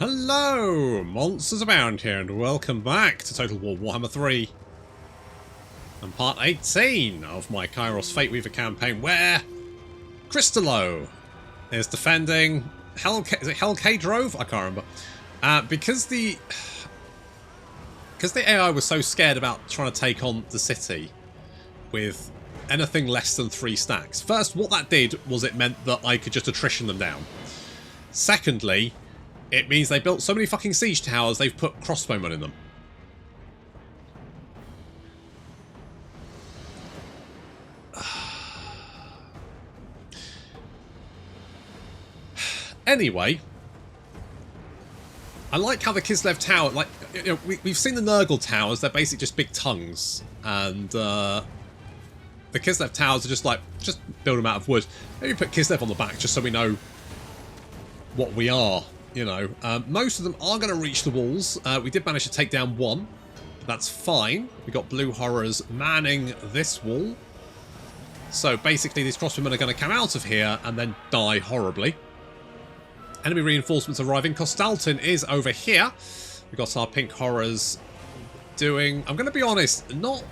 Hello, monsters abound here, and welcome back to Total War Warhammer 3 and part 18 of my Kairos Fateweaver Campaign, where Cristalo is defending is it Hell Drove? I can't remember. Because the AI was so scared about trying to take on the city with anything less than 3 stacks. First, what that did was it meant that I could just attrition them down. Secondly, it means they built so many fucking siege towers, they've put crossbowmen in them. Anyway, I like how the Kislev tower, like, you know, we've seen the Nurgle towers, they're basically just big tongues, and the Kislev towers are just like, just build them out of wood. Maybe put Kislev on the back just so we know what we are. You know, most of them are going to reach the walls. We did manage to take down one. That's fine. We got blue horrors manning this wall. So basically these crossbowmen are going to come out of here and then die horribly. Enemy reinforcements arriving. Kostaltin is over here. We've got our pink horrors doing... I'm going to be honest, not...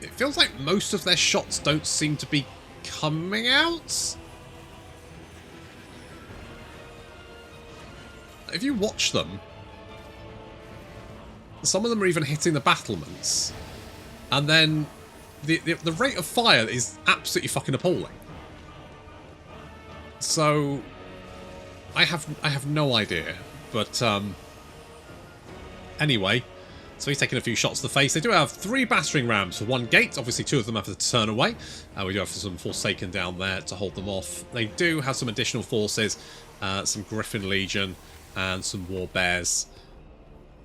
It feels like most of their shots don't seem to be coming out. If you watch them, some of them are even hitting the battlements, and then the rate of fire is absolutely fucking appalling. So I have no idea, but anyway, so he's taking a few shots to the face. They do have 3 battering rams for 1 gate. Obviously 2 of them have to turn away. We do have some Forsaken down there to hold them off. They do have some additional forces, some Griffin Legion, and some war bears.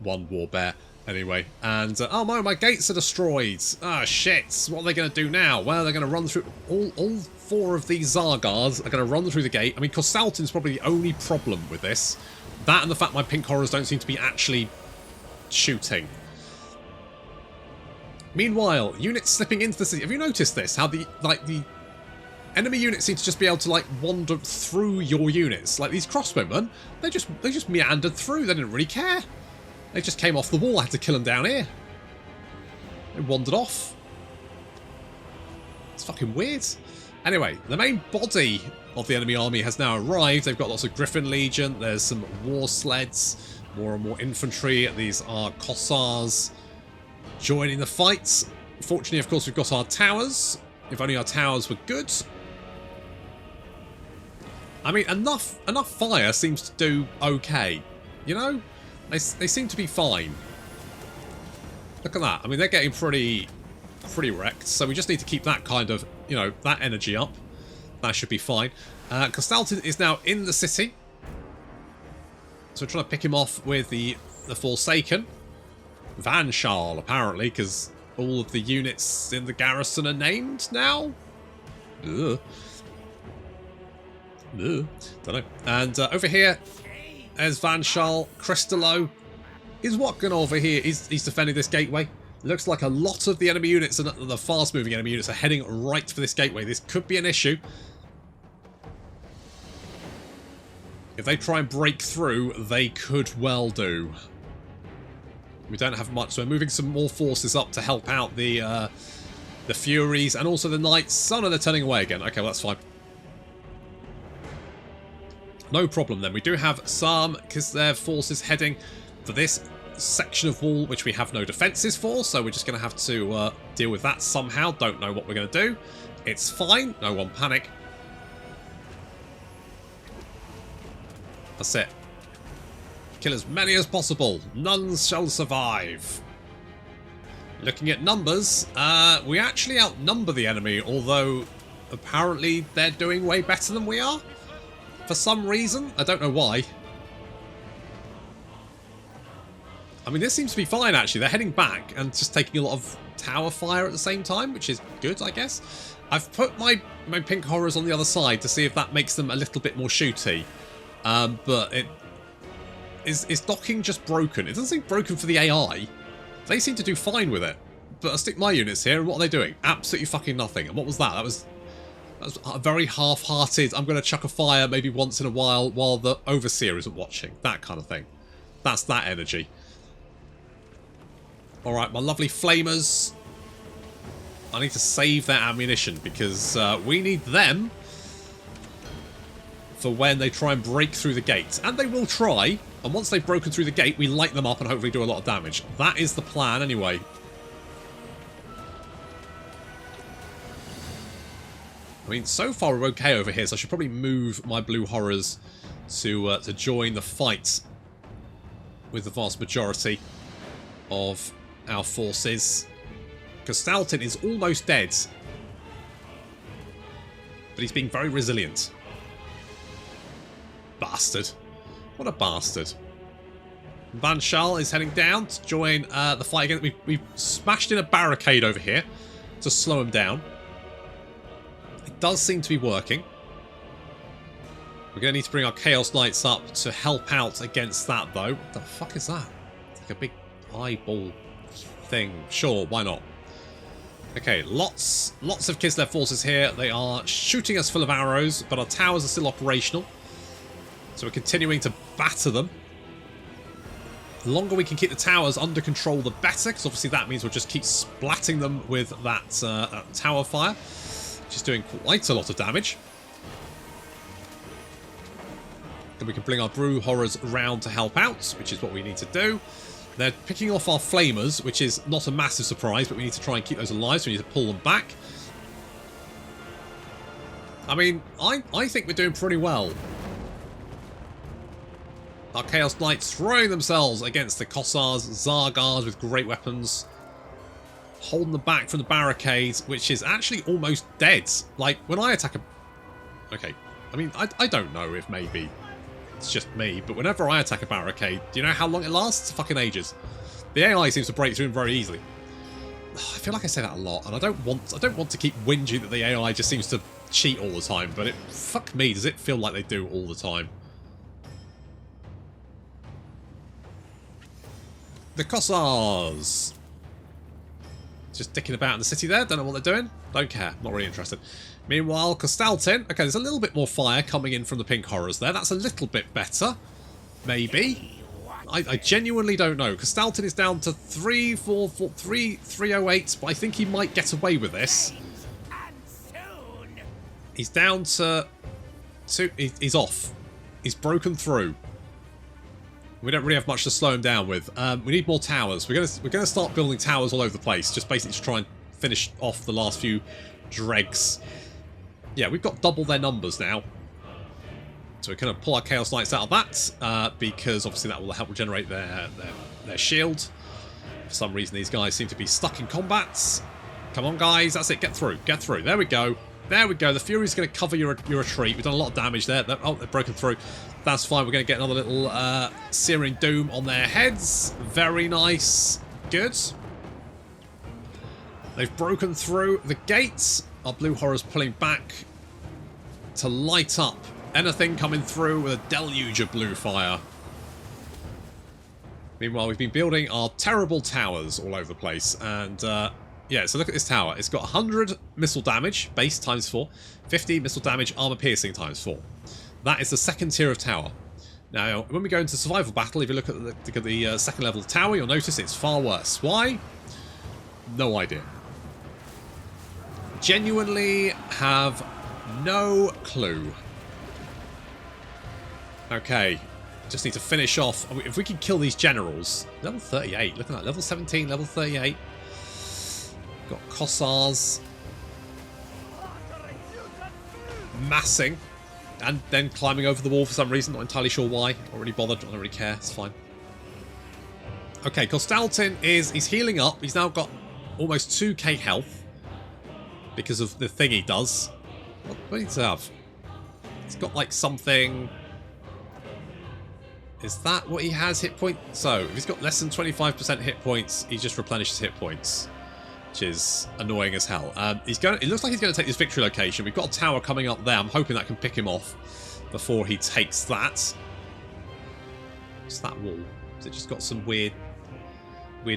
1 war bear, anyway. And, oh my gates are destroyed. Ah, shit. What are they going to do now? Well, they're going to run through... All 4 of these Zargars are going to run through the gate. I mean, Kostaltin's probably the only problem with this. That and the fact my pink horrors don't seem to be actually shooting. Meanwhile, units slipping into the city. Have you noticed this? How the enemy units seem to just be able to, like, wander through your units. Like, these crossbowmen, they just meandered through. They didn't really care. They just came off the wall. I had to kill them down here. They wandered off. It's fucking weird. Anyway, the main body of the enemy army has now arrived. They've got lots of Griffin Legion. There's some war sleds. More and more infantry. These are Kossars joining the fight. Fortunately, of course, we've got our towers. If only our towers were good. I mean, enough fire seems to do okay. You know? They seem to be fine. Look at that. I mean, they're getting pretty wrecked. So we just need to keep that kind of, you know, that energy up. That should be fine. Kostaltin is now in the city. So we're trying to pick him off with the Forsaken. Van Charl, apparently, because all of the units in the garrison are named now. Ugh. Ugh. Don't know. And over here, there's Van Charl. Cristalo is walking over here. He's defending this gateway. Looks like a lot of the enemy units, and the fast-moving enemy units, are heading right for this gateway. This could be an issue. If they try and break through, they could well do. We don't have much, so we're moving some more forces up to help out the Furies and also the Knights. Oh no, they're turning away again. Okay, well, that's fine. No problem then. We do have some Kislev forces heading for this section of wall, which we have no defences for, so we're just going to have to deal with that somehow. Don't know what we're going to do. It's fine. No one panic. That's it. Kill as many as possible. None shall survive. Looking at numbers, we actually outnumber the enemy, although apparently they're doing way better than we are. For some reason. I don't know why. I mean, this seems to be fine, actually. They're heading back and just taking a lot of tower fire at the same time, which is good, I guess. I've put my pink horrors on the other side to see if that makes them a little bit more shooty. But it... Is docking just broken? It doesn't seem broken for the AI. They seem to do fine with it. But I stick my units here, and what are they doing? Absolutely fucking nothing. And what was that? That That's very half-hearted. I'm going to chuck a fire maybe once in a while the Overseer isn't watching. That kind of thing. That's that energy. Alright, my lovely flamers. I need to save their ammunition because we need them for when they try and break through the gate. And they will try. And once they've broken through the gate, we light them up and hopefully do a lot of damage. That is the plan anyway. I mean, so far we're okay over here, so I should probably move my blue horrors to join the fight with the vast majority of our forces. Kostaltin is almost dead, but he's being very resilient. Bastard. What a bastard. Van Schal is heading down to join the fight again. We've smashed in a barricade over here to slow him down. It does seem to be working. We're going to need to bring our Chaos Knights up to help out against that, though. What the fuck is that? It's like a big eyeball thing. Sure, why not? Okay, lots of Kislev forces here. They are shooting us full of arrows, but our towers are still operational. So we're continuing to batter them. The longer we can keep the towers under control, the better, because obviously that means we'll just keep splatting them with that tower fire, which is doing quite a lot of damage. Then we can bring our Brew Horrors around to help out, which is what we need to do. They're picking off our Flamers, which is not a massive surprise, but we need to try and keep those alive, so we need to pull them back. I mean, I think we're doing pretty well. Our Chaos Knights throwing themselves against the Kossars, Zargars with great weapons. Holding them back from the barricades, which is actually almost dead. Like, when I attack a... Okay, I mean, I don't know if maybe it's just me, but whenever I attack a barricade, do you know how long it lasts? Fucking ages. The AI seems to break through them very easily. I feel like I say that a lot, and I don't want to keep whinging that the AI just seems to cheat all the time, but fuck me, does it feel like they do all the time. The Kossars! Just dicking about in the city there, don't know what they're doing. Don't care, not really interested. Meanwhile, Kostaltin, okay, there's a little bit more fire coming in from the pink horrors there. That's a little bit better. Maybe. I genuinely don't know. Kostaltin is down to 308, but I think he might get away with this. He's down to 2. He's off. He's broken through. We don't really have much to slow him down with. We need more towers. We're gonna start building towers all over the place, just basically to try and finish off the last few dregs. Yeah, we've got double their numbers now. So we're going to pull our Chaos Knights out of that, because obviously that will help regenerate their shield. For some reason, these guys seem to be stuck in combat. Come on, guys. That's it. Get through. Get through. There we go. There we go. The Fury's going to cover your retreat. We've done a lot of damage there. Oh, they've broken through. That's fine. We're going to get another little Searing Doom on their heads. Very nice. Good. They've broken through the gates. Our Blue Horror's pulling back to light up anything coming through with a deluge of blue fire. Meanwhile, we've been building our terrible towers all over the place. And, yeah, so look at this tower. It's got 100 missile damage, base times 4. 50 missile damage, armor piercing times 4. That is the second tier of tower. Now, when we go into survival battle, if you look at the second level of tower, you'll notice it's far worse. Why? No idea. Genuinely have no clue. Okay, just need to finish off. If we can kill these generals, level 38. Look at that, level 17, level 38. Got Kossars massing and then climbing over the wall for some reason. Not entirely sure why. Not really bothered. I don't really care. It's fine. Okay, Kostaltin he's healing up. He's now got almost 2k health. Because of the thing he does. What does he have? He's got like something... Is that what he has, hit point? So, if he's got less than 25% hit points, he just replenishes hit points. Which is annoying as hell. It looks like he's going to take this victory location. We've got a tower coming up there. I'm hoping that can pick him off before he takes that. What's that wall? Has it just got some weird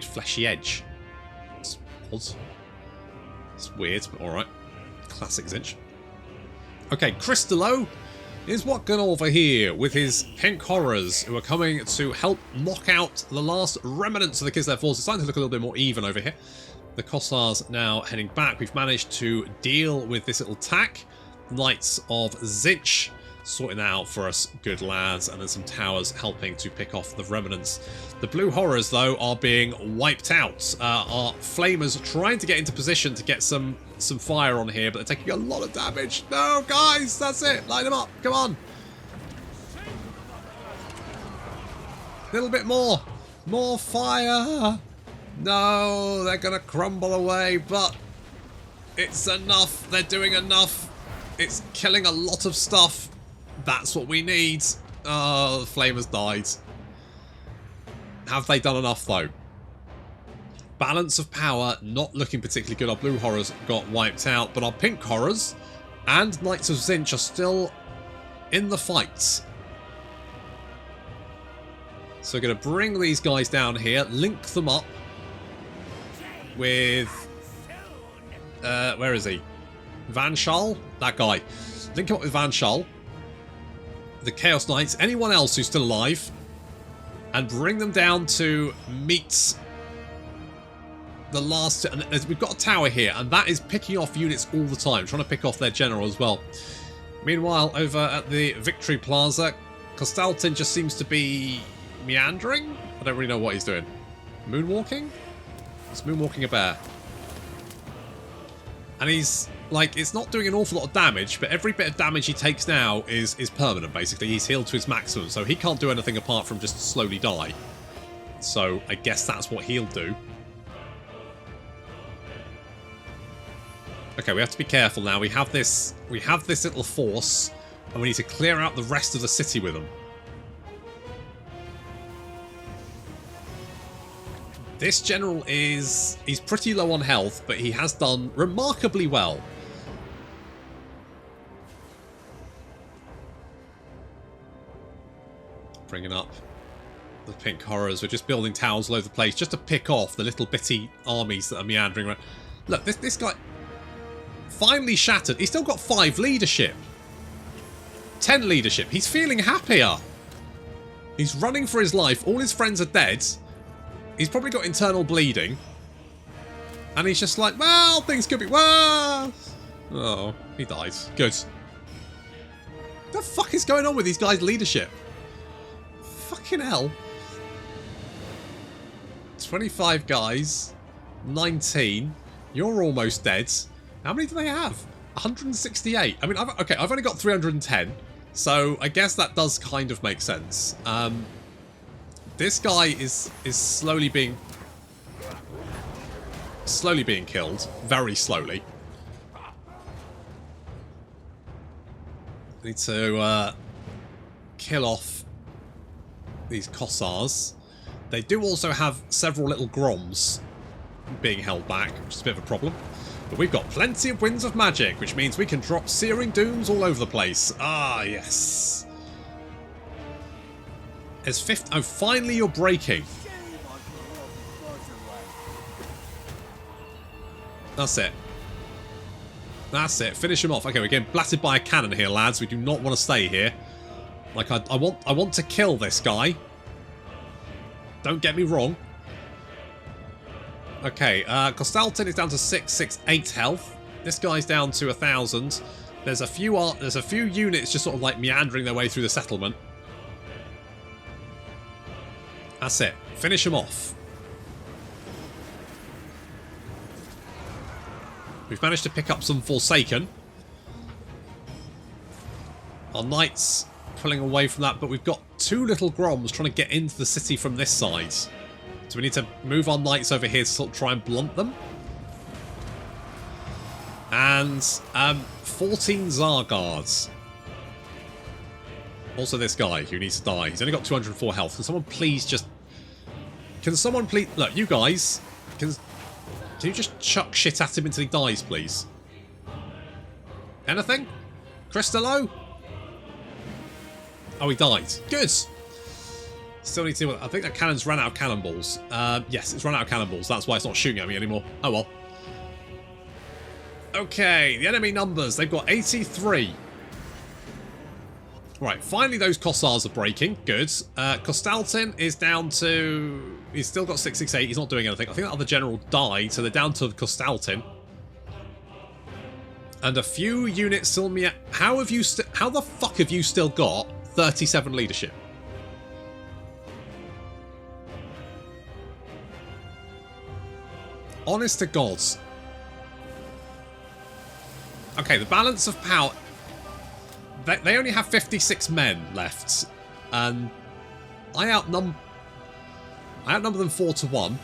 fleshy edge? It's odd. It's weird, but alright. Classic Tzeentch. Okay, Crystallo is walking over here with his pink horrors who are coming to help knock out the last remnants of the Kislev force. It's starting to look a little bit more even over here. The Kossars now heading back. We've managed to deal with this little attack. Knights of Tzeentch sorting that out for us, good lads, and then some towers helping to pick off the remnants. The blue horrors, though, are being wiped out. Our flamers trying to get into position to get some fire on here, but they're taking a lot of damage. No, guys, that's it. Line them up. Come on. A little bit more. More fire. No, they're going to crumble away, but it's enough. They're doing enough. It's killing a lot of stuff. That's what we need. Oh, the flamers died. Have they done enough, though? Balance of power not looking particularly good. Our blue horrors got wiped out, but our pink horrors and Knights of Tzeentch are still in the fight. So we're going to bring these guys down here, link them up with... where is he? Van Schal? That guy. Link him up with Van Schal, the Chaos Knights, anyone else who's still alive, and bring them down to meet the last... And we've got a tower here, and that is picking off units all the time, trying to pick off their general as well. Meanwhile, over at the Victory Plaza, Kostaltin just seems to be meandering? I don't really know what he's doing. Moonwalking? He's moonwalking a bear. And he's... like, it's not doing an awful lot of damage, but every bit of damage he takes now is permanent, basically. He's healed to his maximum, so he can't do anything apart from just slowly die. So, I guess that's what he'll do. Okay, we have to be careful now. We have this little force, and we need to clear out the rest of the city with them. This general he's pretty low on health, but he has done remarkably well. Bringing up the pink horrors. We're just building towers all over the place just to pick off the little bitty armies that are meandering around. Look, this guy finally shattered. He's still got 5 leadership. 10 leadership. He's feeling happier. He's running for his life. All his friends are dead. He's probably got internal bleeding. And he's just like, well, things could be worse. Oh, he died. Good. What the fuck is going on with these guys' leadership? Fucking hell. 25 guys. 19. You're almost dead. How many do they have? 168. I mean, I've only got 310. So I guess that does kind of make sense. This guy is slowly being killed, very slowly. Need to kill off these Kossars. They do also have several little Groms being held back, which is a bit of a problem. But we've got plenty of Winds of Magic, which means we can drop Searing Dooms all over the place. Ah, yes. As fifth... Oh, finally you're breaking. That's it. That's it. Finish him off. Okay, we're getting blasted by a cannon here, lads. We do not want to stay here. Like, I want to kill this guy. Don't get me wrong. Okay, Kostaltin is down to 668 health. This guy's down to 1,000. There's a few units just sort of like meandering their way through the settlement. That's it. Finish him off. We've managed to pick up some Forsaken. Our knights pulling away from that, but we've got 2 little Groms trying to get into the city from this side. So we need to move our knights over here to sort of try and blunt them. And 14 Tsar guards. Also this guy who needs to die. He's only got 204 health. Can someone please just... Can someone please... Look, you guys. Can you just chuck shit at him until he dies, please? Anything? Crystallo? Oh, he died. Good. Still need to deal with it. I think that cannon's ran out of cannonballs. Yes, it's run out of cannonballs. That's why it's not shooting at me anymore. Oh, well. Okay, the enemy numbers. They've got 83. Right, finally those Kossars are breaking. Good. Kostaltin is down to... He's still got 668. He's not doing anything. I think that other general died, so they're down to Kostaltin. And a few units still... How the fuck have you still got 37 leadership? Honest to God. Okay, the balance of power... They only have 56 men left, and I outnumber them 4-1.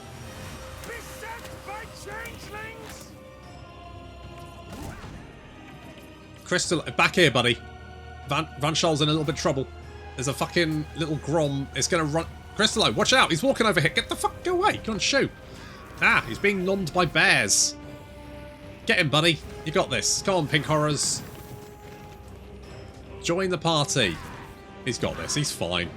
Crystal, back here, buddy. Van Schal's in a little bit of trouble. There's a fucking little Grom. It's gonna run. Crystal, watch out! He's walking over here. Get the fuck away! Go on, shoot! Ah, he's being nommed by bears. Get him, buddy. You got this. Come on, Pink Horrors. Join the party. He's got this. He's fine.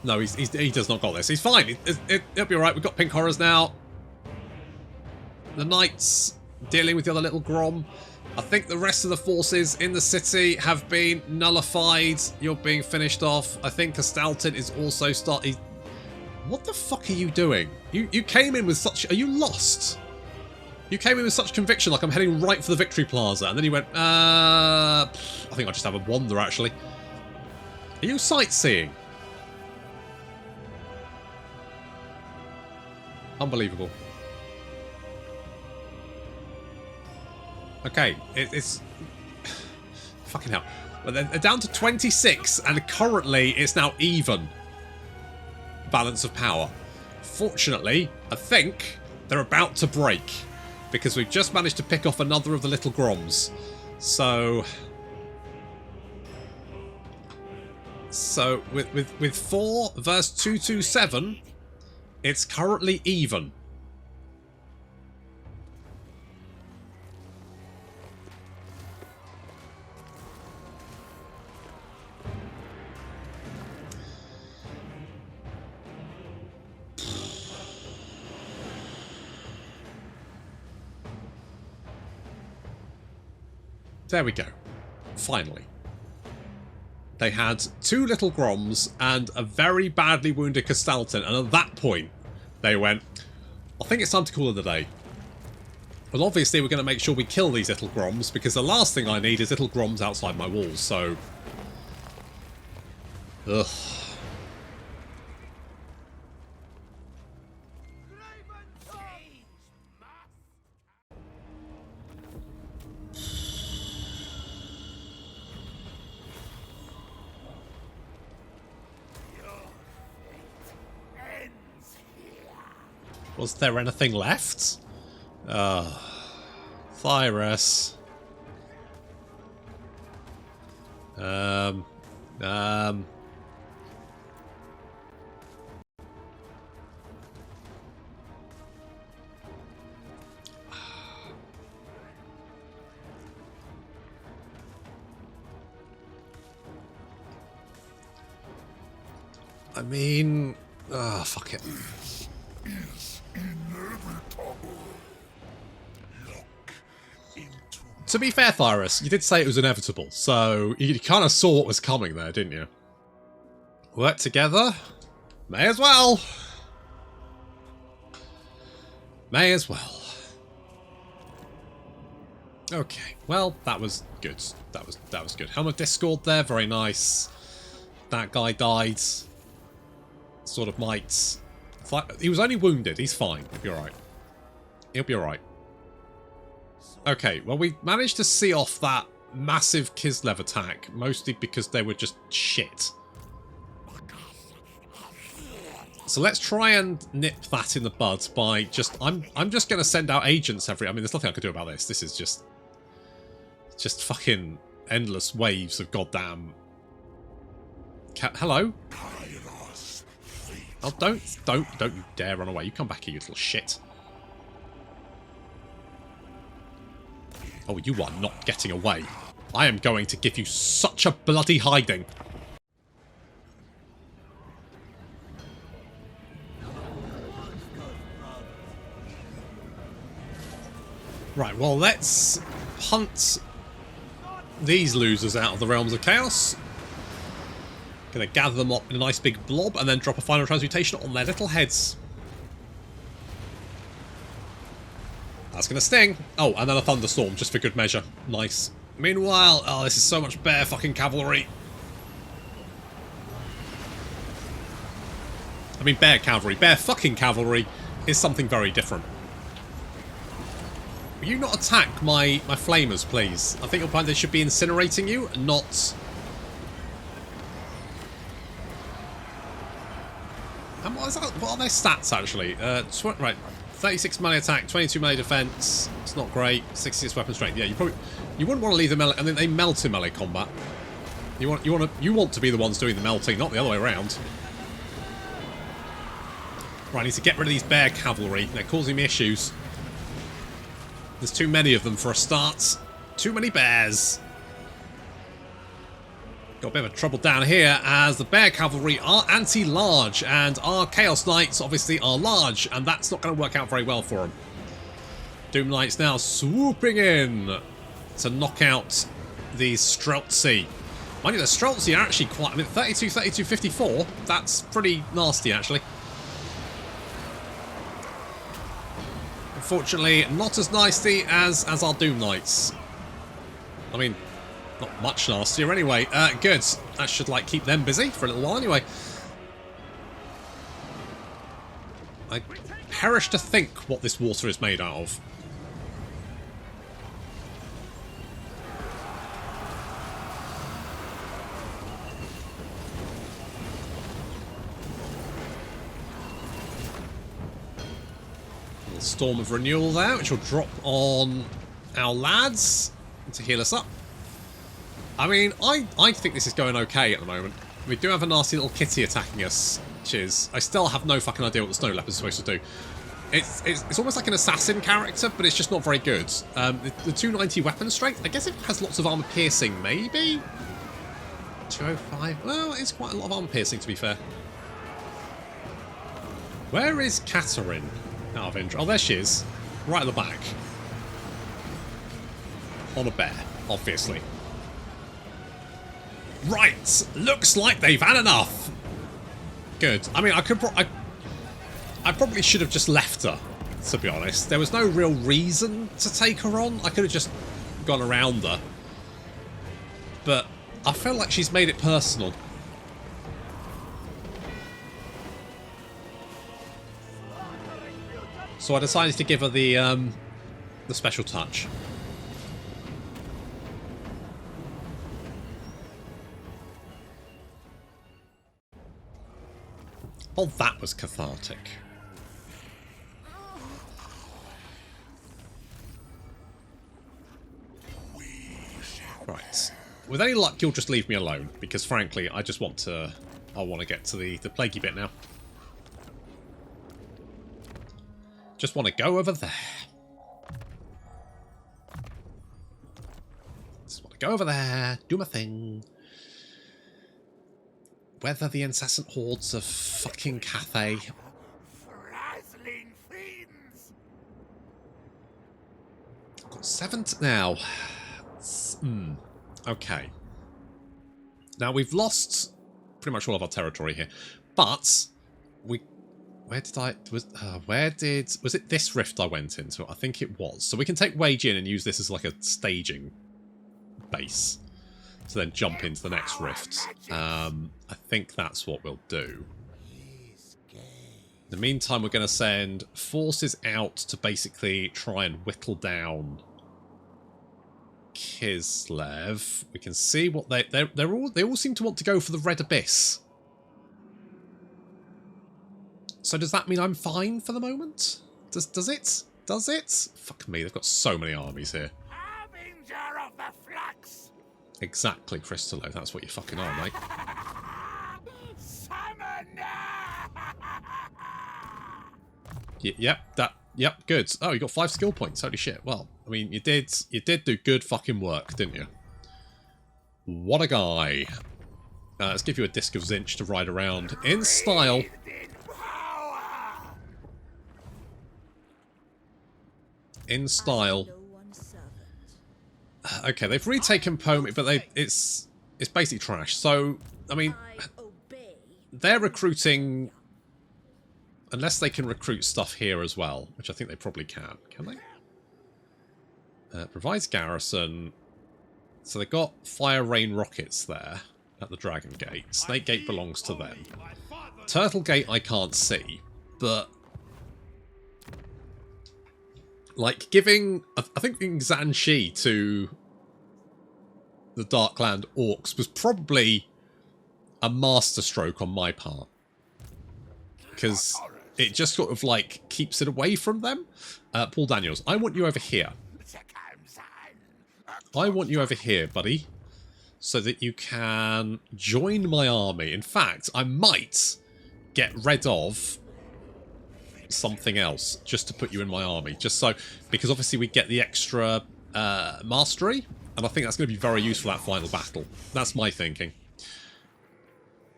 No, he does not got this. He's fine. It'll be alright. We've got Pink Horrors now. The Knights dealing with the other little Grom. I think the rest of the forces in the city have been nullified. You're being finished off. I think Kostaltin is also starting... What the fuck are you doing? You came in with such... Are you lost? You came in with such conviction, like I'm heading right for the Victory Plaza, and then you went, I think I'll just have a wander, actually. Are you sightseeing? Unbelievable. Okay, it's... Fucking hell. But they're down to 26, and currently it's now even. Balance of power. Fortunately, I think they're about to break. Because we've just managed to pick off another of the little Groms. So with 4 verse 227, it's currently even. There we go. Finally. They had 2 little Groms and a very badly wounded Kostaltin, and at that point, they went, I think it's time to call it a day. Well, obviously, we're going to make sure we kill these little Groms, because the last thing I need is little Groms outside my walls, so... Ugh. Was there anything left? Virus. I mean... fuck it. To be fair, Thyrus, you did say it was inevitable, so you kind of saw what was coming there, didn't you? Work together? May as well. May as well. Okay, well, that was good. That was good. Helm of Discord there, very nice. That guy died. Sort of might... He was only wounded, he's fine. He'll be alright. He'll be alright. Okay, well, we managed to see off that massive Kislev attack, mostly because they were just shit. So let's try and nip that in the bud by just... I'm just going to send out agents every... I mean, there's nothing I can do about this. This is just fucking endless waves of goddamn... Hello? Oh, don't you dare run away. You come back here, you little shit. Oh, you are not getting away. I am going to give you such a bloody hiding. Right, well, let's hunt these losers out of the realms of chaos. Gonna gather them up in a nice big blob and then drop a final transmutation on their little heads. That's gonna sting. Oh, and then a thunderstorm, just for good measure. Nice. Meanwhile, oh, this is so much bear fucking cavalry. I mean, bear cavalry. Bear fucking cavalry is something very different. Will you not attack my flamers, please? I think you'll find they should be incinerating you, not... What are their stats, actually? Right. 36 melee attack, 22 melee defense. It's not great. 66 weapon strength. Yeah, you wouldn't want to leave the melee. I mean, they melt in melee combat. You want to be the ones doing the melting, not the other way around. Right, I need to get rid of these bear cavalry. They're causing me issues. There's too many of them for a start. Too many bears. Got a bit of trouble down here as the bear cavalry are anti-large and our chaos knights obviously are large, and that's not going to work out very well for them. Doom knights now swooping in to knock out these Streltsy. Mind you, the Streltsy are actually quite... I mean, 32, 32, 54. That's pretty nasty, actually. Unfortunately, not as nasty as our Doom knights. I mean... not much nastier anyway. Good. That should, like, keep them busy for a little while anyway. I perish to think what this water is made out of. A little storm of renewal there, which will drop on our lads to heal us up. I mean, I think this is going okay at the moment. We do have a nasty little kitty attacking us, which is... I still have no fucking idea what the snow leopard's supposed to do. It's almost like an assassin character, but it's just not very good. The 290 weapon strength, I guess it has lots of armor piercing, maybe? 205? Well, it's quite a lot of armor piercing, to be fair. Where is Katarine? Out of interest. Oh, there she is. Right at the back. On a bear, obviously. Right, looks like they've had enough. Good. I mean, I probably should have just left her, to be honest. There was no real reason to take her on. I could have just gone around her. But I feel like she's made it personal. So I decided to give her the special touch. Well, that was cathartic. Right. With any luck, you'll just leave me alone, because frankly, I want to get to the plaguey bit now. Just want to go over there. Just want to go over there, do my thing. Weather the incessant hordes of fucking Cathay. I've got 7 now. Okay. Now we've lost pretty much all of our territory here, but we... was it this rift I went into? I think it was. So we can take Wage in and use this as like a staging base. To then jump into the next rift. I think that's what we'll do. In the meantime, we're going to send forces out to basically try and whittle down Kislev. We can see what they all seem to want to go for the Red Abyss. So does that mean I'm fine for the moment? Does it? Does it? Fuck me, they've got so many armies here. Harbinger of the Flux. Exactly, Crystallo. That's what you fucking are, mate. Yep, good. Oh, you got 5 skill points. Holy shit. Well, I mean, you did do good fucking work, didn't you? What a guy. Let's give you a disc of Tzeentch to ride around in style. In style. Okay, they've retaken Pomi, but it's basically trash. So, I mean, they're recruiting... Unless they can recruit stuff here as well, which I think they probably can. Can they? Provides garrison. So they've got Fire Rain rockets there at the Dragon Gate. Snake Gate belongs to them. Turtle Gate I can't see, but... Like, giving... I think giving Tzeentch to the Darkland Orcs was probably a masterstroke on my part. Because it just sort of, like, keeps it away from them. Paul Daniels, I want you over here. I want you over here, buddy. So that you can join my army. In fact, I might get rid of something else just to put you in my army. Just so... Because obviously we get the extra mastery. And I think that's going to be very useful for that final battle. That's my thinking.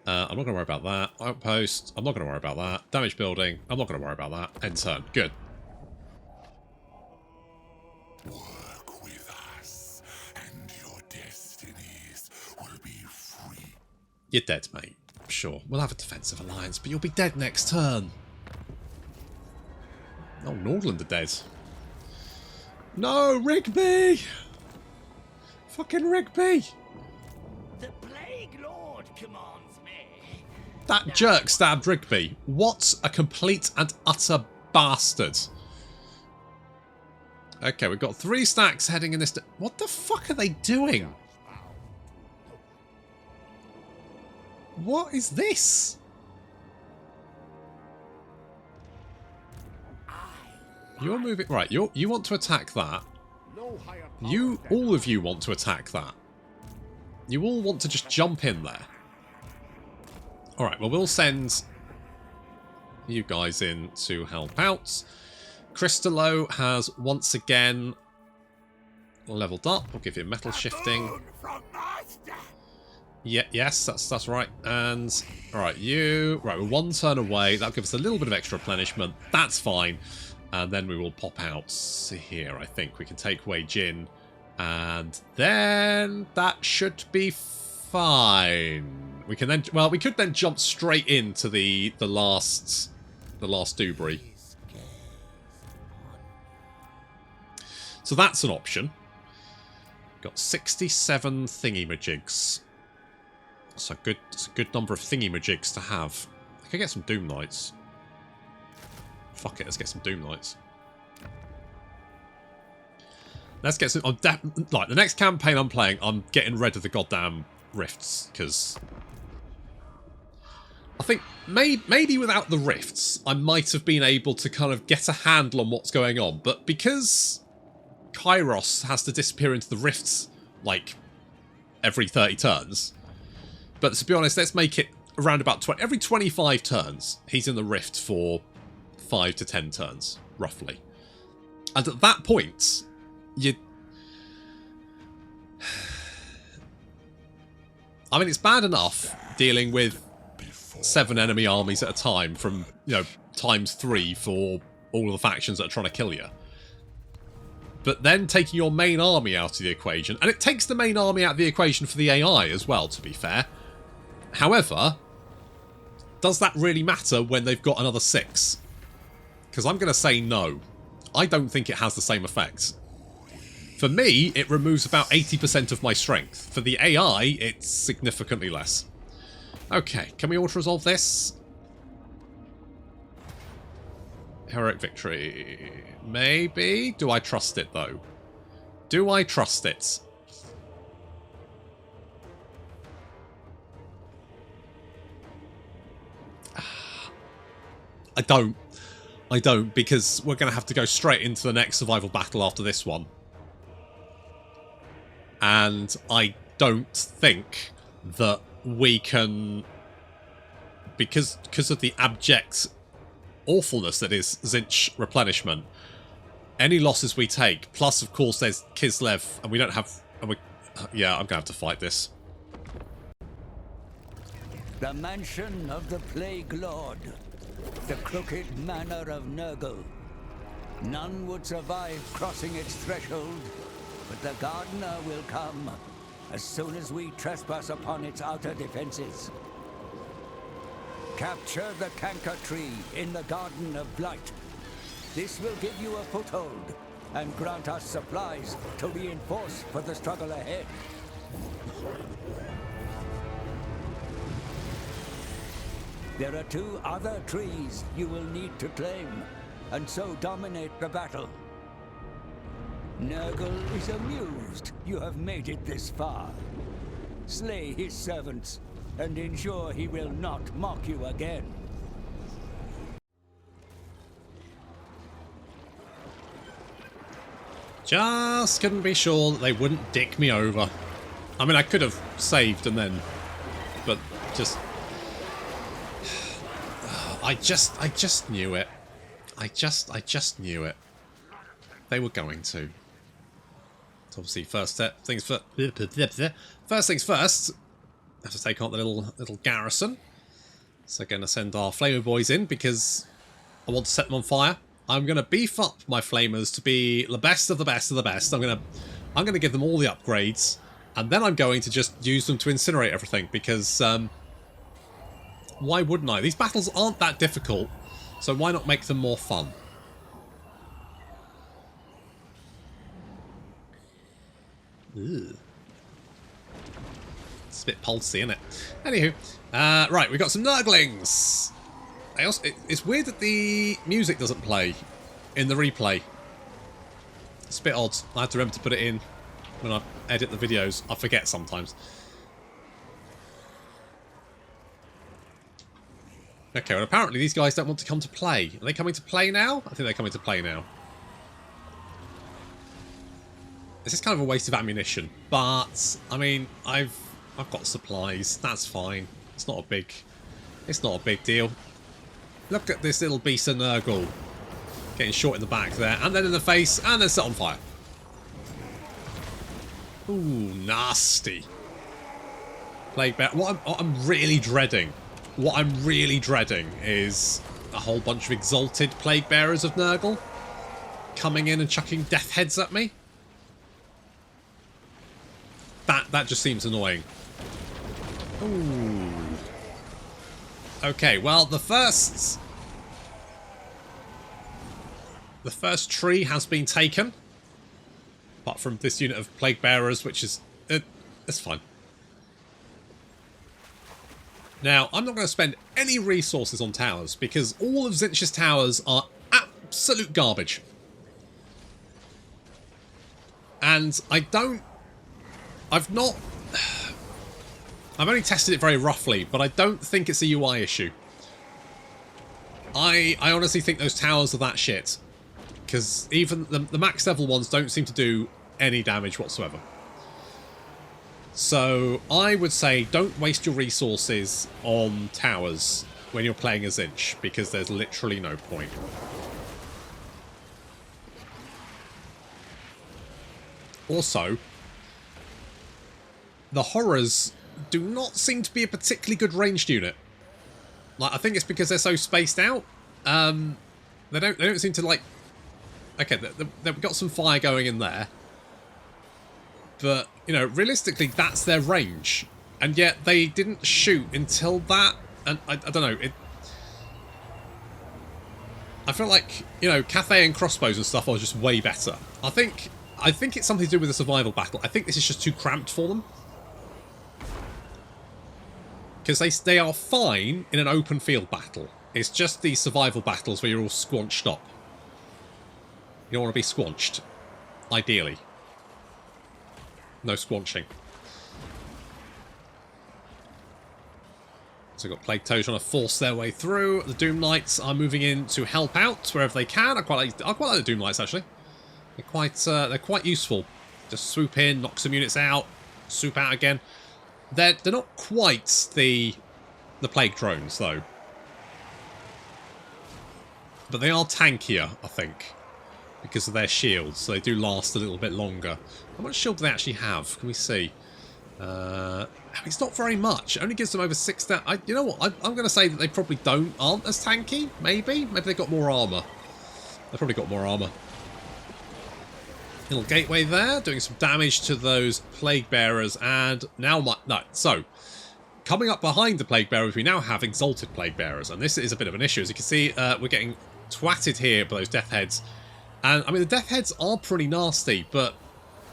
I'm not going to worry about that. Outpost. I'm not going to worry about that. Damage building. I'm not going to worry about that. End turn. Good. Work with us, and your destinies will be free. You're dead, mate. Sure. We'll have a defensive alliance, but you'll be dead next turn. Oh, Nordland are dead. No, Rigby! Fucking Rigby! The Plague Lord commands me. That jerk stabbed Rigby. What a complete and utter bastard. Okay, we've got 3 stacks heading in this... What the fuck are they doing? What is this? You're moving... Right, you want to attack that. All of you want to attack that. You all want to just jump in there. Alright, well, we'll send you guys in to help out. Crystallo has once again leveled up. We'll give you metal shifting. Yeah, yes, that's right. And alright, we're 1 turn away. That'll give us a little bit of extra replenishment. That's fine. And then we will pop out here, I think. We can take away Jin. And then that should be fine. We can then... Well, we could then jump straight into the last Dubry. So that's an option. Got 67 thingy-majigs. So it's a good number of thingy-majigs to have. I could get some Doom Knights. Fuck it, let's get some Doom Knights. Let's get some... Like, the next campaign I'm playing, I'm getting rid of the goddamn rifts, because... I think maybe without the rifts, I might have been able to kind of get a handle on what's going on, but because Kairos has to disappear into the rifts, like, every 30 turns... But to be honest, let's make it around about every 25 turns, he's in the rift for 5 to 10 turns, roughly. And at that point, I mean, it's bad enough dealing with 7 enemy armies at a time from, ×3 for all of the factions that are trying to kill you. But then taking your main army out of the equation, and it takes the main army out of the equation for the AI as well, to be fair. However, does that really matter when they've got another 6? Because I'm going to say no. I don't think it has the same effect. For me, it removes about 80% of my strength. For the AI, it's significantly less. Okay, can we auto-resolve this? Heroic victory. Maybe? Do I trust it, though? Do I trust it? I don't, because we're going to have to go straight into the next survival battle after this one. And I don't think that we can... Because of the abject awfulness that is Tzeentch replenishment, any losses we take, plus of course there's Kislev, and we don't have... yeah, I'm going to have to fight this. The mansion of the Plague Lord. The crooked manor of Nurgle. None would survive crossing its threshold. but the gardener will come as soon as we trespass upon its outer defenses. Capture the canker tree in the Garden of Blight. This will give you a foothold and grant us supplies to reinforce for the struggle ahead. There are 2 other trees you will need to claim, and so dominate the battle. Nurgle is amused you have made it this far. Slay his servants, and ensure he will not mock you again. Just couldn't be sure that they wouldn't dick me over. I mean, I could have saved and then, but just... I just knew it. I just knew it. They were going to. So obviously, first things first. First things first. Have to take on the little garrison. So going to send our flamer boys in because I want to set them on fire. I'm going to beef up my flamers to be the best of the best of the best. I'm going to give them all the upgrades, and then I'm going to just use them to incinerate everything because why wouldn't I? These battles aren't that difficult, so why not make them more fun? Ugh. It's a bit pulsy, isn't it? Anywho, right, we've got some Nurglings. It's weird that the music doesn't play in the replay. It's a bit odd. I have to remember to put it in when I edit the videos. I forget sometimes. Okay, well apparently these guys don't want to come to play. Are they coming to play now? I think they're coming to play now. This is kind of a waste of ammunition, but I mean, I've got supplies. That's fine. It's not a big deal. Look at this little beast of Nurgle getting shot in the back there, and then in the face, and then set on fire. Ooh, nasty. Plague Bear. What I'm really dreading is a whole bunch of exalted Plague Bearers of Nurgle coming in and chucking death heads at me. That just seems annoying. Ooh. Okay, well, the first tree has been taken. Apart from this unit of Plague Bearers, which is... it's fine. Now, I'm not going to spend any resources on towers, because all of Tzeentch's towers are absolute garbage. And I've only tested it very roughly, but I don't think it's a UI issue. I honestly think those towers are that shit. Because even the max level ones don't seem to do any damage whatsoever. So I would say don't waste your resources on towers when you're playing a Tzeentch, because there's literally no point. Also, the horrors do not seem to be a particularly good ranged unit. Like, I think it's because they're so spaced out. They don't seem to, like... Okay, they've got some fire going in there. But, you know, realistically, that's their range. And yet they didn't shoot until that. And I don't know. I feel like, you know, Cathay and crossbows and stuff are just way better. I think it's something to do with the survival battle. I think this is just too cramped for them. Because they are fine in an open field battle. It's just these survival battles where you're all squanched up. You don't want to be squanched. Ideally. No squanching. So we've got Plague Toad trying to force their way through. The Doom Knights are moving in to help out wherever they can. I quite like the Doom Knights, actually. They're quite useful. Just swoop in, knock some units out, swoop out again. They're not quite the Plague Drones, though. But they are tankier, I think, because of their shields, so they do last a little bit longer. How much shield do they actually have? Can we see? It's not very much. It only gives them over 6... you know what? I'm going to say that they probably aren't as tanky, maybe? Maybe they've got more armour. They've probably got more armour. Little gateway there, doing some damage to those plague bearers, and now so coming up behind the plague bearers, we now have exalted plague bearers, and this is a bit of an issue. As you can see, we're getting twatted here by those death heads, and I mean the death heads are pretty nasty, but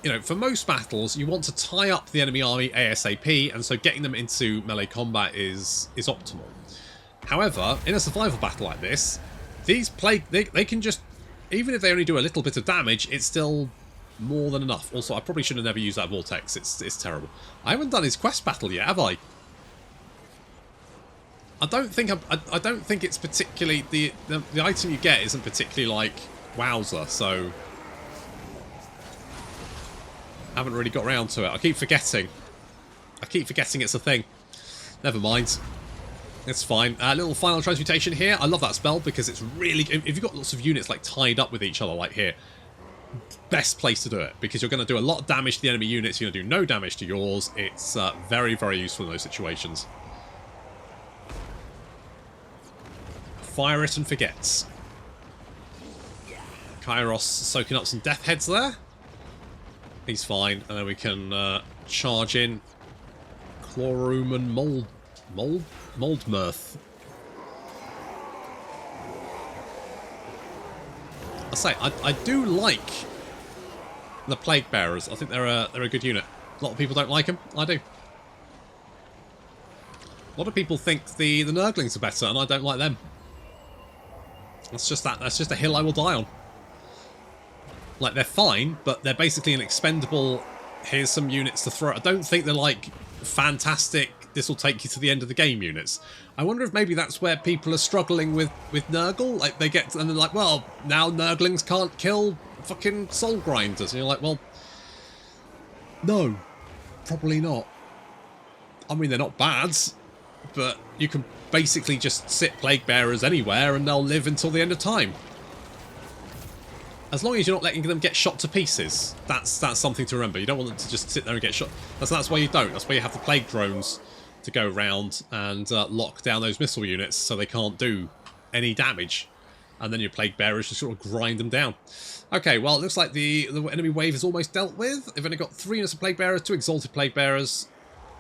you know, for most battles, you want to tie up the enemy army ASAP, and so getting them into melee combat is optimal. However, in a survival battle like this, these plague they can just, even if they only do a little bit of damage, it's still more than enough. Also, I probably should have never used that vortex. It's terrible. I haven't done his quest battle yet, have I? I don't think it's particularly the item you get isn't particularly like wowzer, so I haven't really got around to it. I keep forgetting it's a thing. Never mind. It's fine. Little final transmutation here. I love that spell because it's really, if you've got lots of units like tied up with each other like here, best place to do it, because you're going to do a lot of damage to the enemy units, you're going to do no damage to yours. It's very, very useful in those situations. Fire it and forget. Kairos soaking up some death heads there. He's fine, and then we can charge in Chlorum and Moldmirth. I say, I do like the Plague Bearers. I think they're a good unit. A lot of people don't like them. I do. A lot of people think the Nurglings are better, and I don't like them. That's just a hill I will die on. Like, they're fine, but they're basically an expendable, here's some units to throw. I don't think they're like fantastic, this will take you to the end of the game units. I wonder if maybe that's where people are struggling with Nurgle. Like, they get, and they're like, well, now Nurglings can't kill fucking soul grinders. And you're like, well, no, probably not. I mean, they're not bad, but you can basically just sit Plague Bearers anywhere and they'll live until the end of time. As long as you're not letting them get shot to pieces, that's something to remember. You don't want them to just sit there and get shot. That's why you don't. That's why you have the plague drones to go around and lock down those missile units so they can't do any damage. And then your plague bearers just sort of grind them down. Okay, well, it looks like the enemy wave is almost dealt with. They've only got 3 units of plague bearers, 2 exalted plague bearers.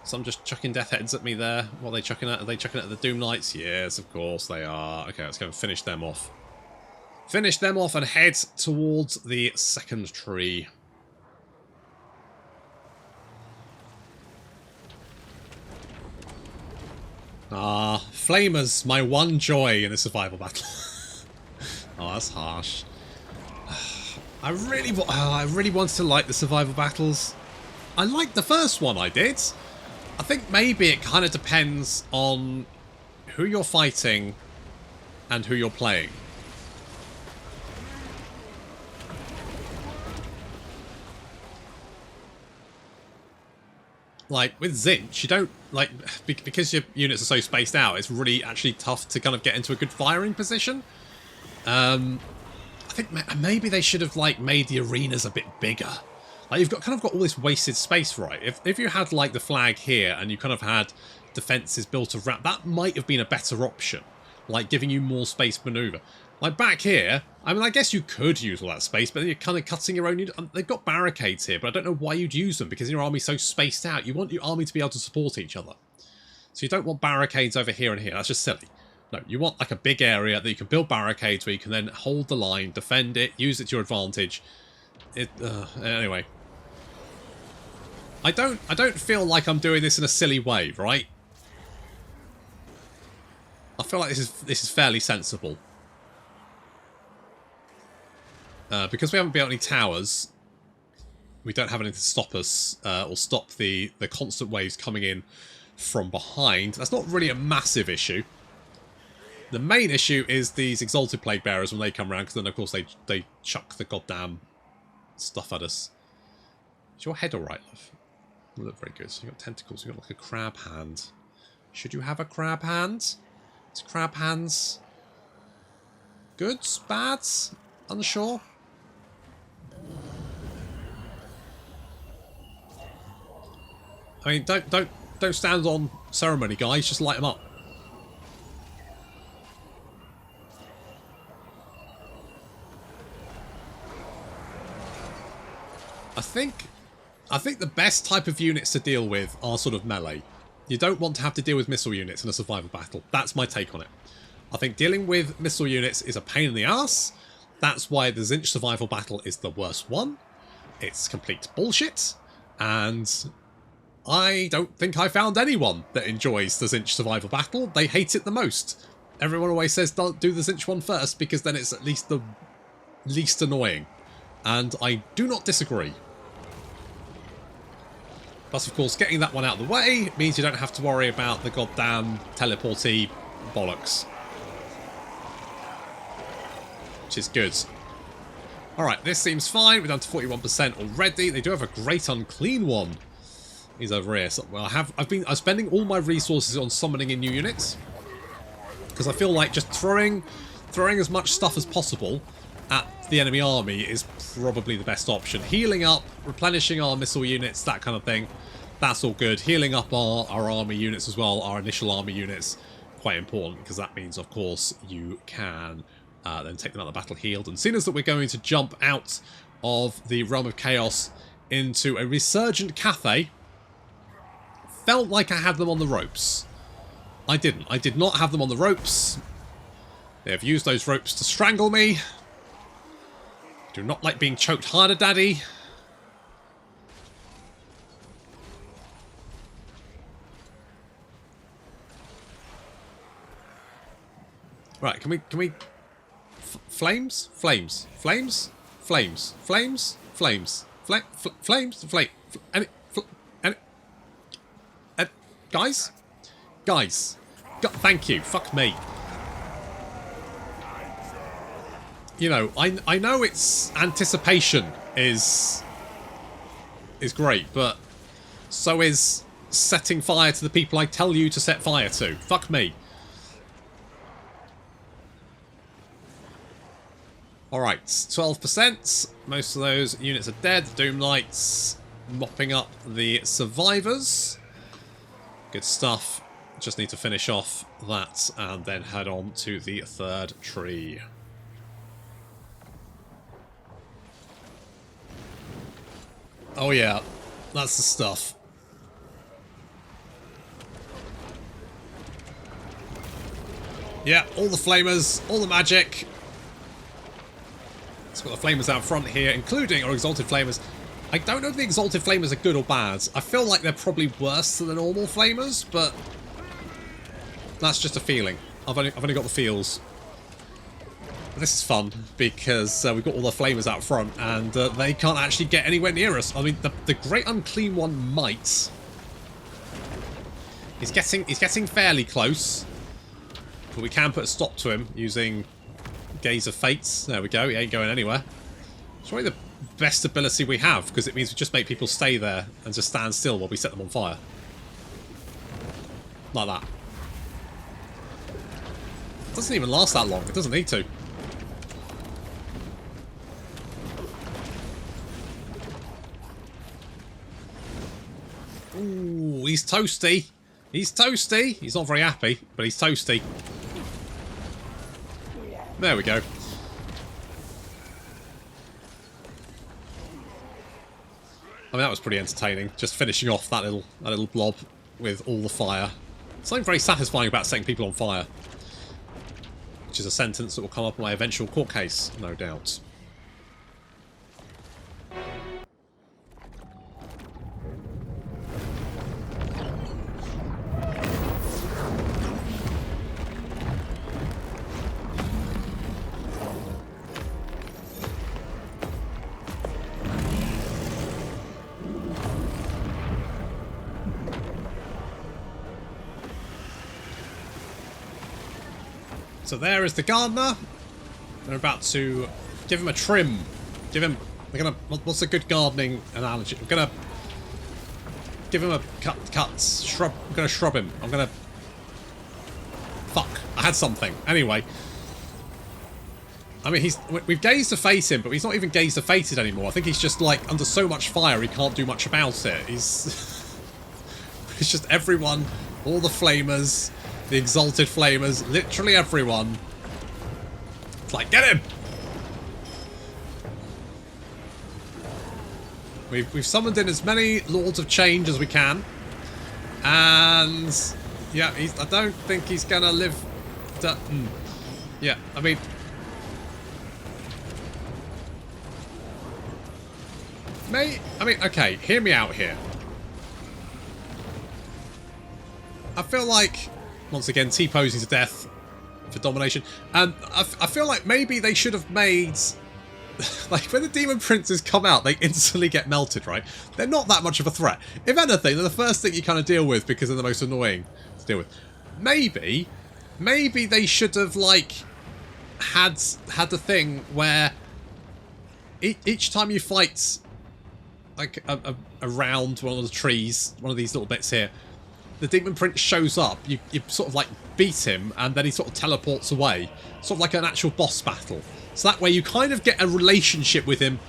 Some just chucking death heads at me there. What are they chucking at? Are they chucking at the Doom Knights? Yes, of course they are. Okay, let's go and finish them off. Finish them off and head towards the second tree. Ah, Flamers, my one joy in a survival battle. Oh, that's harsh. I really wanted to like the survival battles. I liked the first one, I did. I think maybe it kind of depends on who you're fighting and who you're playing. Like, with Tzeentch, you don't, like, because your units are so spaced out, it's really actually tough to kind of get into a good firing position. I think maybe they should have, like, made the arenas a bit bigger. Like, you've kind of got all this wasted space, right? If you had, like, the flag here and you kind of had defences built around, that might have been a better option. Like, giving you more space manoeuvre. Like, back here, I mean, I guess you could use all that space, but then you're kind of cutting your own unit. They've got barricades here, but I don't know why you'd use them, because your army's so spaced out. You want your army to be able to support each other. So you don't want barricades over here and here. That's just silly. No, you want, like, a big area that you can build barricades where you can then hold the line, defend it, use it to your advantage. Anyway. I don't feel like I'm doing this in a silly way, right? I feel like this is fairly sensible. Because we haven't built any towers, we don't have anything to stop us, or stop the constant waves coming in from behind. That's not really a massive issue. The main issue is these exalted plague bearers when they come around, because then of course they chuck the goddamn stuff at us. Is your head alright, love? You look very good. So you've got tentacles, you've got like a crab hand. Should you have a crab hand? Is crab hands goods? Bads? Unsure? I mean, don't stand on ceremony, guys. Just light them up. I think the best type of units to deal with are sort of melee. You don't want to have to deal with missile units in a survival battle. That's my take on it. I think dealing with missile units is a pain in the ass. That's why the Tzeentch survival battle is the worst one. It's complete bullshit. And I don't think I found anyone that enjoys the Tzeentch survival battle. They hate it the most. Everyone always says don't do the Tzeentch one first because then it's at least the least annoying. And I do not disagree. Plus, of course, getting that one out of the way means you don't have to worry about the goddamn teleporty bollocks. Which is good. Alright, this seems fine. We're down to 41% already. They do have a great unclean one. He's over here. So, well, I'm spending all my resources on summoning in new units. Because I feel like just throwing as much stuff as possible at the enemy army is probably the best option. Healing up, replenishing our missile units, that kind of thing. That's all good. Healing up our army units as well, our initial army units, quite important because that means, of course, you can then take them out of the battle healed. And seeing as that we're going to jump out of the Realm of Chaos into a resurgent Cathay, felt like I had them on the ropes. I didn't. I did not have them on the ropes. They have used those ropes to strangle me. Do not like being choked harder, Daddy. Right, can we flames? Flames. Flames? Flames. Flames? Flames. Flames? Guys? Guys. Thank you. Fuck me. You know, I know it's anticipation is great, but so is setting fire to the people I tell you to set fire to. Fuck me. Alright, 12%. Most of those units are dead. Doom Knights mopping up the survivors. Good stuff. Just need to finish off that and then head on to the third tree. Oh yeah, that's the stuff. Yeah, all the flamers, all the magic. It's got the flamers out front here, including our exalted flamers. I don't know if the exalted flamers are good or bad. I feel like they're probably worse than the normal flamers, but that's just a feeling. I've only got the feels. This is fun because we've got all the flamers out front and they can't actually get anywhere near us. I mean, the Great Unclean One might. He's getting fairly close, but we can put a stop to him using Gaze of Fates. There we go. He ain't going anywhere. It's probably the best ability we have because it means we just make people stay there and just stand still while we set them on fire. Like that. It doesn't even last that long. It doesn't need to. Ooh, he's toasty. He's toasty. He's not very happy, but he's toasty. There we go. I mean, that was pretty entertaining. Just finishing off that little blob with all the fire. Something very satisfying about setting people on fire. Which is a sentence that will come up in my eventual court case, no doubt. So there is the gardener. We're about to give him a trim. We're gonna, what's a good gardening analogy? We're gonna give him a shrub. I'm gonna shrub him. Fuck, I had something. Anyway. I mean, we've gazed to face him, but he's not even gazed to fated anymore. I think he's just like under so much fire he can't do much about it. It's just everyone, all the flamers, the exalted flamers, literally everyone. It's like, get him! We've summoned in as many Lords of Change as we can. And... yeah, I don't think he's gonna live... yeah, I mean... okay, hear me out here. I feel like, once again, T-posing to death for domination. And I feel like maybe they should have made... like, when the Demon Princes come out, they instantly get melted, right? They're not that much of a threat. If anything, they're the first thing you kind of deal with because they're the most annoying to deal with. Maybe they should have, like, had the thing where each time you fight, like, around one of the trees, one of these little bits here, the Demon Prince shows up, you sort of, like, beat him, and then he sort of teleports away. Sort of like an actual boss battle. So that way you kind of get a relationship with him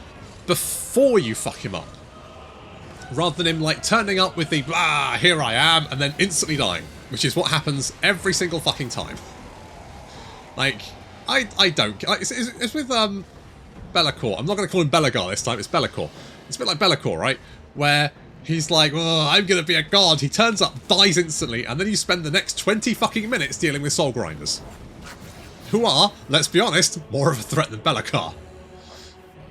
before you fuck him up. Rather than him, like, turning up with the, blah, here I am, and then instantly dying. Which is what happens every single fucking time. Like, I don't... Like, it's with, Be'lakor. I'm not going to call him Belagar this time, it's Be'lakor. It's a bit like Be'lakor, right? Where he's like, oh, I'm going to be a god. He turns up, dies instantly, and then you spend the next 20 fucking minutes dealing with soul grinders. Who are, let's be honest, more of a threat than Be'lakor.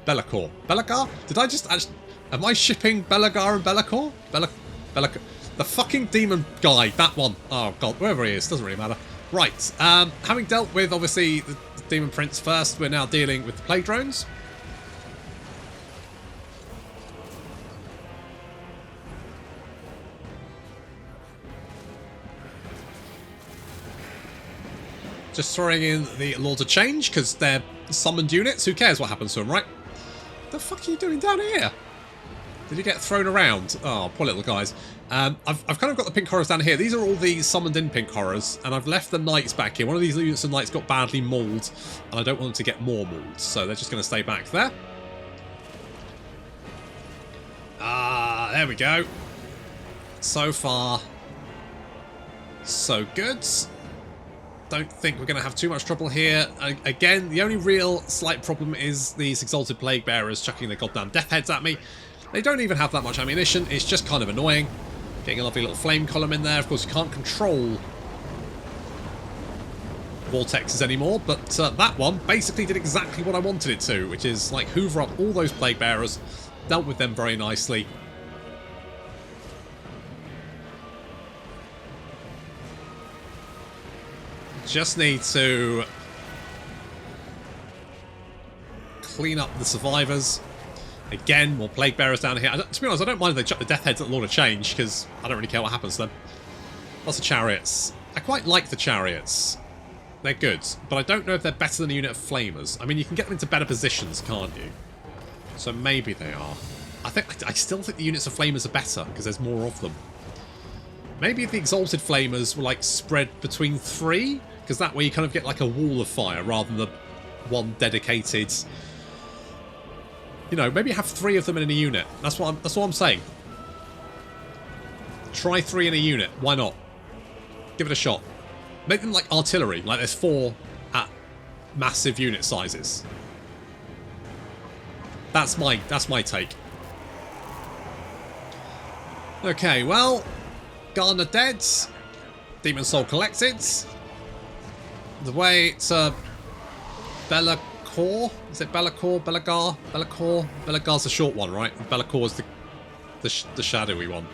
Be'lakor. Belagar? Did I just actually... Am I shipping Belagar and Be'lakor? Be'lakor. The fucking demon guy, that one. Oh god, wherever he is, doesn't really matter. Right, having dealt with, obviously, the Demon Prince first, we're now dealing with the Plague Drones. Just throwing in the Lords of Change, because they're summoned units. Who cares what happens to them, right? What the fuck are you doing down here? Did you get thrown around? Oh, poor little guys. I've kind of got the pink horrors down here. These are all the summoned in pink horrors, and I've left the knights back here. One of these units of knights got badly mauled, and I don't want them to get more mauled, so they're just going to stay back there. Ah, there we go. So far, so good. Don't think we're going to have too much trouble here. Again, the only real slight problem is these Exalted Plague Bearers chucking their goddamn death heads at me. They don't even have that much ammunition. It's just kind of annoying. Getting a lovely little flame column in there. Of course, you can't control vortexes anymore, but that one basically did exactly what I wanted it to, which is, like, hoover up all those Plague Bearers, dealt with them very nicely. Just need to clean up the survivors. Again, more Plague Bearers down here. To be honest, I don't mind if they chuck the Death Heads at Lord of Change, because I don't really care what happens to them. Lots of Chariots. I quite like the Chariots. They're good, but I don't know if they're better than a unit of Flamers. I mean, you can get them into better positions, can't you? So maybe they are. I still think the units of Flamers are better, because there's more of them. Maybe if the Exalted Flamers were, like, spread between 3, because that way you kind of get, like, a wall of fire, rather than the one dedicated... You know, maybe have 3 of them in a unit. That's what I'm saying. Try 3 in a unit. Why not? Give it a shot. Make them like artillery. Like there's 4 at massive unit sizes. That's my take. Okay, well, Gardener dead. Demon Soul collected. The way to Be'lakor. Is it Be'lakor? Belagar? Be'lakor? Belagar's the short one, right? Be'lakor's the shadowy one,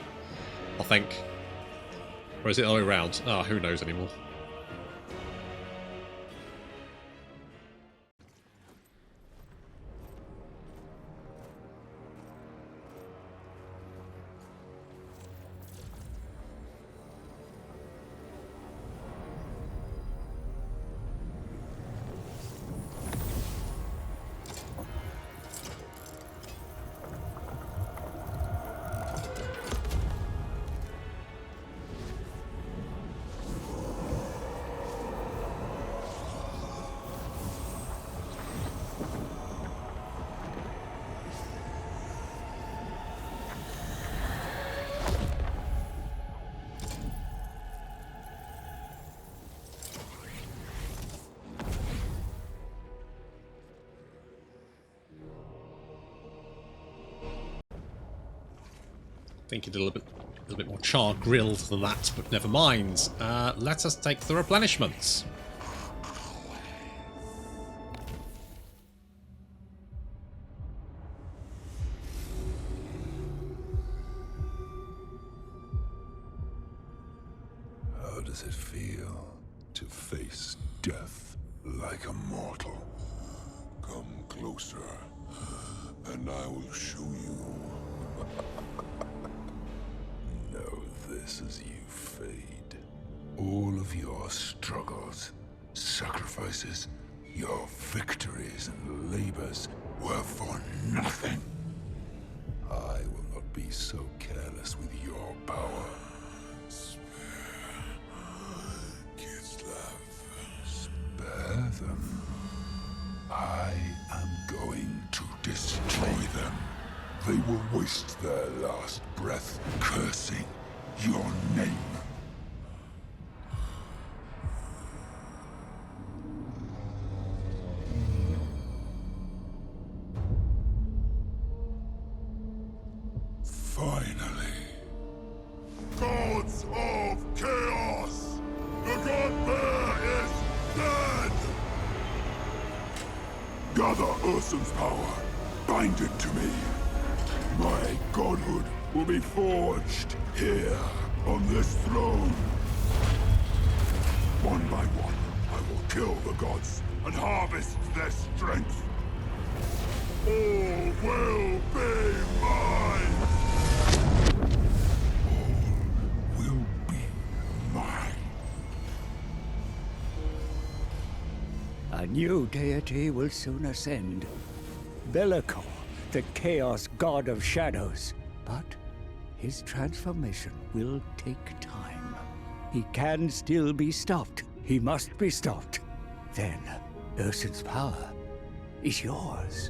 I think. Or is it the other way around? Oh, who knows anymore. Thinking a little bit more char grilled than that, but never mind. Let us take the replenishments. How does it feel to face death like a mortal? Come closer, and I will show you. Know this as you fade. All of your struggles, sacrifices, your victories and labors were for nothing. I will not be so careless with your power. Kislev. Spare them. I am going to destroy them. They will waste their last breath cursing your name. Finally. Gods of Chaos! The God Bear is dead! Gather Ursum's power. Bind it to me. My godhood will be forged here on this throne. One by one, I will kill the gods and harvest their strength. All will be mine. All will be mine. A new deity will soon ascend. Bellicor, the Chaos God of Shadows. But his transformation will take time. He can still be stopped. He must be stopped. Then, Ursum's power is yours.